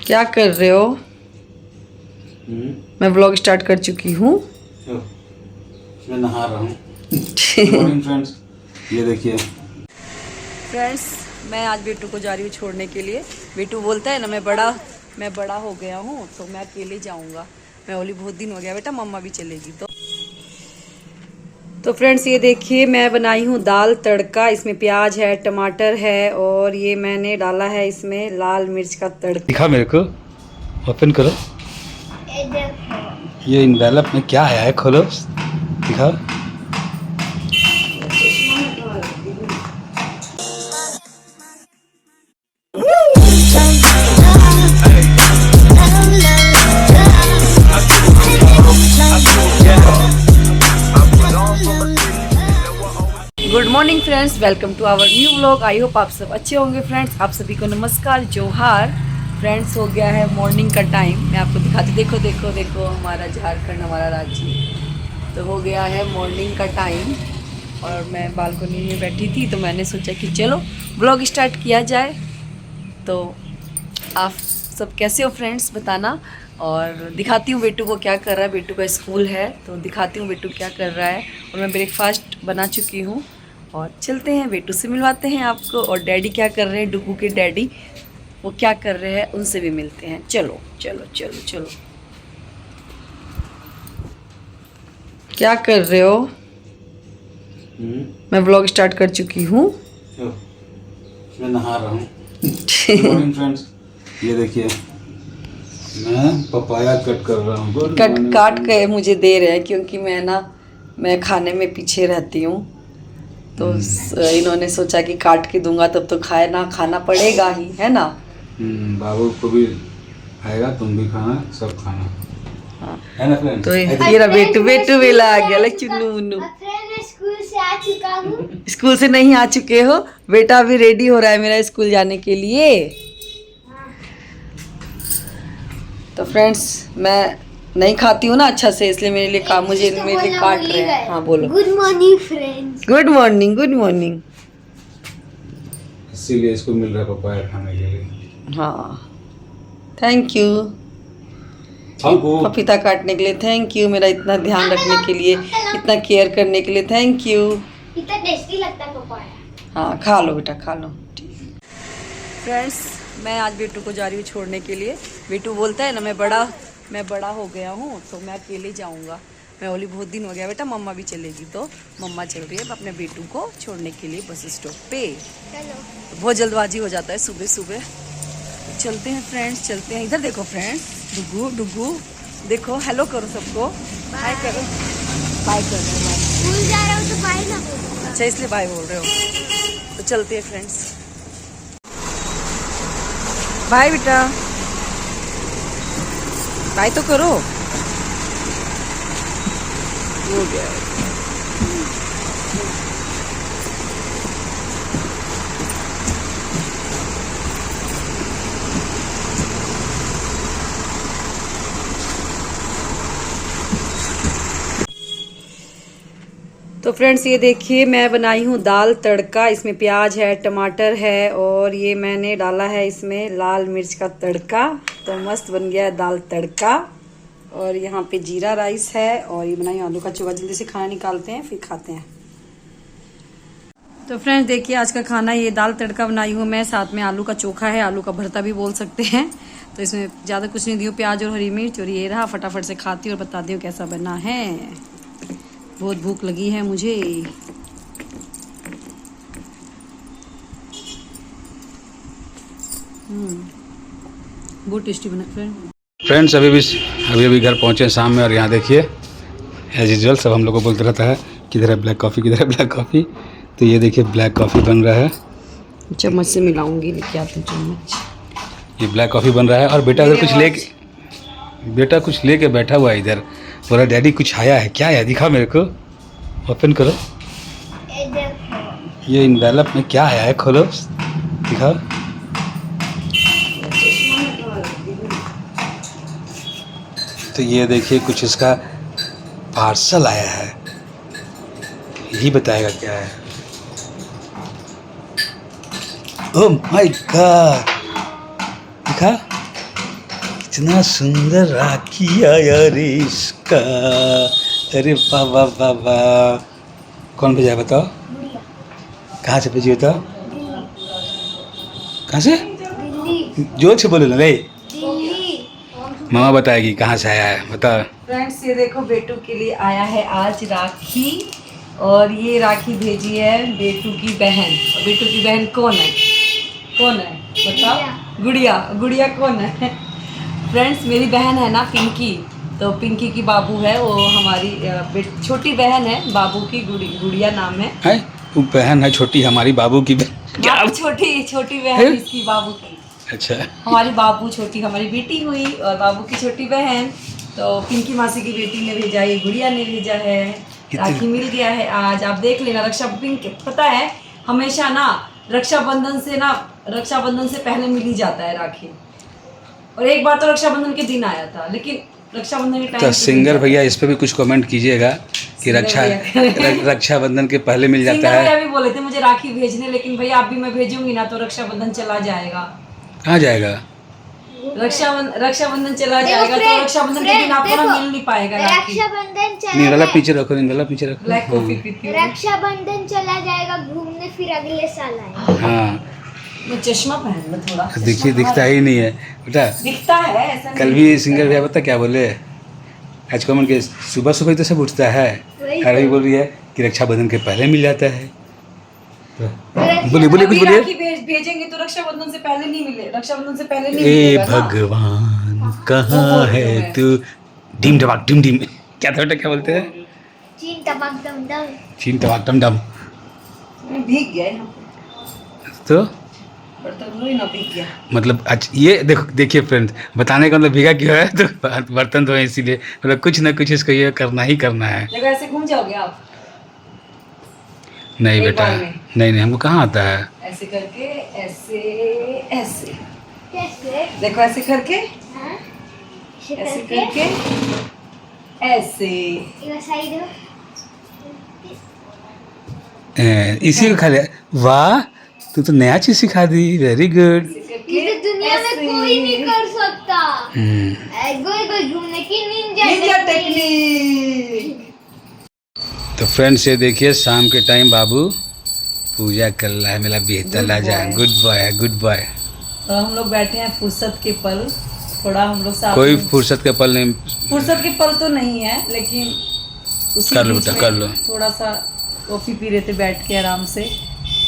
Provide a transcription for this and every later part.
क्या कर रहे हो? मैं व्लॉग स्टार्ट कर चुकी हूँ। मैं नहा रहा हूँ। गुड मॉर्निंग फ्रेंड्स, ये देखिए फ्रेंड्स, मैं आज बेटू को जा रही हूँ छोड़ने के लिए। बेटू बोलता है ना मैं बड़ा हो गया हूँ तो मैं अकेले जाऊँगा। मैं बोली बहुत दिन हो गया बेटा, मम्मा भी चलेगी। तो फ्रेंड्स ये देखिए मैं बनाई हूँ दाल तड़का। इसमें प्याज है, टमाटर है और ये मैंने डाला है इसमें लाल मिर्च का तड़का। दिखा मेरे को, ओपन करो। ये इनवेलप में क्या है, खोलो दिखा। Good morning friends, welcome to our new vlog. I hope आप सब अच्छे होंगे फ्रेंड्स। आप सभी को नमस्कार, जोहार फ्रेंड्स। हो गया है मॉर्निंग का टाइम। मैं आपको दिखाती, देखो देखो देखो हमारा झारखंड, हमारा राज्य। तो हो गया है मॉर्निंग का टाइम और मैं बालकनी में बैठी थी तो मैंने सोचा कि चलो व्लॉग स्टार्ट किया जाए। तो आप सब कैसे हो फ्रेंड्स बताना, और दिखाती हूँ बेटू को क्या कर रहा है। बेटू का स्कूल है तो दिखाती हूँ बेटू क्या कर रहा है। और मैं ब्रेकफास्ट बना चुकी हूँ और चलते हैं बेटू से मिलवाते हैं आपको। और डैडी क्या कर रहे हैं, डुगू के डैडी वो क्या कर रहे हैं उनसे भी मिलते हैं। चलो चलो चलो चलो। क्या कर रहे हो? मैं व्लॉग स्टार्ट कर चुकी हूँ। मैं नहा रहा हूँ। गुड मॉर्निंग फ्रेंड्स, ये देखिए मैं पपाया कट कर रहा हूँ। काट के मुझे दे रहे हैं क्योंकि मैं खाने में पीछे रहती हूँ। तो इन्होंने सोचा कि काट के दूंगा तब तो खाना पड़ेगा ही, है ना। बाबू को भी आएगा, तुम भी खाना, सब खाना। हाँ। है ना फ्रेंड्स। तो ये रहा बेटू वेला आ गया चुन्नू मुन्नू। स्कूल से आ चुका हूँ। स्कूल से नहीं आ चुके हो बेटा, अभी रेडी हो रहा है मेरा स्कूल जाने के लिए। तो फ्रेंड्स मैं नहीं खाती हूँ ना अच्छा से, इसलिए मेरे लिए मेरे लिए काट रहे हैं। हाँ बोलो। Good morning friends. Good morning, good morning. इसीलिए इसको मिल रहा है पपाया खाने के लिए। हाँ थैंक यू पपीता काटने के लिए, थैंक यू। मेरा इतना ध्यान रखने के लिए, इतना केयर करने के लिए थैंक यू। इतना टेस्टी लगता है पपाया। हाँ खा लो बेटा, खा लो। फ्रेंड्स मैं आज बेटू को जा रही हूँ छोड़ने के लिए। बेटू बोलता है ना मैं बड़ा हो गया हूँ तो मैं अकेले जाऊँगा। मैं बोली बहुत दिन हो गया बेटा, मम्मा भी चलेगी। तो मम्मा चल रही है अपने बेटू को छोड़ने के लिए बस स्टॉप पे। बहुत जल्दबाजी हो जाता है सुबह सुबह। चलते हैं फ्रेंड्स, चलते हैं। इधर देखो फ्रेंड्स, डुगू डुगू देखो, हेलो करो सबको, बाय करो। बाय कर रहे हो? स्कूल जा रहा हूँ तो बाय ना बोलो। अच्छा इसलिए बाय बोल रहे हो। तो चलते हैं फ्रेंड्स, बाय बेटा, बाय तो करो। हो गया है। तो फ्रेंड्स ये देखिए मैं बनाई हूँ दाल तड़का। इसमें प्याज है, टमाटर है और ये मैंने डाला है इसमें लाल मिर्च का तड़का। तो मस्त बन गया है दाल तड़का। और यहाँ पे जीरा राइस है और ये बनाई आलू का चोखा। जल्दी से खाना निकालते हैं फिर खाते हैं। तो फ्रेंड्स देखिए आज का खाना ये दाल तड़का बनाई हूँ मैं, साथ में आलू का चोखा है, आलू का भरता भी बोल सकते हैं। तो इसमें ज़्यादा कुछ नहीं दियो, प्याज और हरी मिर्च। और ये रहा, फटाफट से खाती हूँ और बताती हूँ कैसा बना है। बहुत भूख लगी है मुझे। बहुत टेस्टी बना फ्रेंड्स अभी घर पहुंचे शाम में। और यहाँ देखिए एज यूजुअल सब हम लोग को बोलते रहता है किधर है ब्लैक कॉफ़ी, किधर है ब्लैक कॉफ़ी। तो ये देखिए ब्लैक कॉफ़ी बन रहा है। चम्मच से मिलाऊंगी, लेके आती हूँ चम्मच। ये ब्लैक कॉफ़ी बन रहा है। और बेटा अगर कुछ लेके बैठा हुआ है इधर, बोला डैडी कुछ आया है। क्या है दिखा मेरे को, ओपन करो। ये इनवेलप में क्या है, खोलो दिखा। तो ये देखिए कुछ इसका पार्सल आया है, यही बताएगा क्या है। ओह माय गॉड, दिखा कितना सुंदर राखी आया रे इसका। अरे वाह वाह वाह वाह। कौन भेजा है बताओ? गुड़िया कहाँ से भेजी बताओ? कहाँ से? दिल्ली जोर से बोलो ना रे। दिल्ली मामा बताएगी कहाँ से आया है, बताओ। फ्रेंड्स ये देखो बेटू के लिए आया है आज राखी, और ये राखी भेजी है बेटू की बहन। और बेटू की बहन कौन है? कौन है बताओ? गुड़िया। गुड़िया कौन है? फ्रेंड्स मेरी बहन है ना पिंकी, तो पिंकी की बाबू है वो, हमारी छोटी बहन है, बाबू की गुड़िया नाम है। वो बहन है छोटी हमारी बाबू की बहन। क्या? छोटी छोटी बहन इसकी बाबू की। अच्छा। हमारी बाबू छोटी हमारी बेटी हुई और बाबू की छोटी बहन, तो पिंकी मासी की बेटी ने भेजा, ये गुड़िया ने भेजा है। राखी मिल गया है आज, आप देख लेना। पता है हमेशा ना रक्षाबंधन से पहले मिल ही जाता है राखी, और एक बार तो रक्षाबंधन के दिन आया था, लेकिन रक्षाबंधन के टाइम तो सिंगर भैया इस पे भी कुछ कमेंट कीजिएगा कि रक्षाबंधन के पहले मिल जाता सिंगर है। भैया भी बोले थे मुझे राखी भेजने, लेकिन भैया अब भी मैं भेजूंगी ना तो रक्षाबंधन चला जाएगा। कहाँ जाएगा? रक्षाबंधन चला जाएगा तो रक्षाबंधन के दिन आपको ना मिल नहीं पाएगा राखी। रक्षाबंधन नीला चला पीछे रखो, नीला पीछे रखो। ब्लैक कॉफी पीती हूँ। रक्षाबंधन चला जाएगा घूमने, फिर अगले साल आएगा। हाँ मैं चश्मा पहन लो थोड़ा। देखिए दिखता ही नहीं है बेटा। दिखता है ऐसा कल भी सिंगर भैया बता क्या बोले, आज कमेंट के सुबह सुबह तो सब उठता है, अरे बोल रही है कि रक्षाबंधन के पहले मिल जाता है। बोलिए बोलिए कुछ बोलिए। राखी भेजेंगे तो रक्षाबंधन से पहले नहीं मिले, रक्षाबंधन से पहले नहीं ए मिलेगा ना। भगवान कहाँ है तू? डिम डबाक डिम डिम, क्या था बेटा, क्या बोलते हैं? चीन टमाक दम दम। चीन टबाक डम डम। भीग गया यहाँ पे। तो बर्तन धोई ना, भीग गया। मतलब आज ये देखो, देखिए फ्रेंड्स, बताने का मतलब भीगा क्यों है तो बर्तन धोए इसीलिए, मतलब कुछ ना कुछ इसको ये करना ही करना है। देखो ऐसे घूम जाओगे आप। नहीं एक बेटा, बार में। नहीं हमको कहाँ आता है। ऐसे करके, ऐसे ऐसे कैसे? देखो, ऐसे करके, हाँ? ऐसे करके, ऐसे। ये साइड में। इसी को खा लिया। वाह, तू तो नया चीज सिखा दी, वेरी गुड। ये तो दुनिया में कोई नहीं कर सकता। गोल गोल घूमने की निंजा टेक्निक। तो फ्रेंड्स ये देखिए शाम के टाइम बाबू पूजा कर रहा है, मेरा बेहतर ला जाए। गुड बॉय है, गुड बॉय। तो हम लोग बैठे हैं फुर्सत के पल, थोड़ा हम लोग साथ कोई में- फुर्सत का पल नहीं। फुर्सत के पल तो नहीं है, लेकिन उसी कर लो बीच बेटा, में कर लो। थोड़ा सा कॉफ़ी पी रहे थे बैठ के आराम से।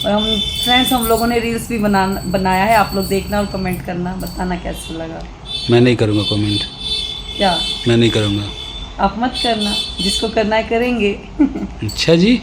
और हम फ्रेंड्स हम लोगों ने रील्स भी बनाया है, आप लोग देखना और कमेंट करना, बताना कैसा लगा। मैं नहीं करूँगा कमेंट, क्या? मैं नहीं करूँगा। आप मत करना, जिसको करना है करेंगे। अच्छा जी।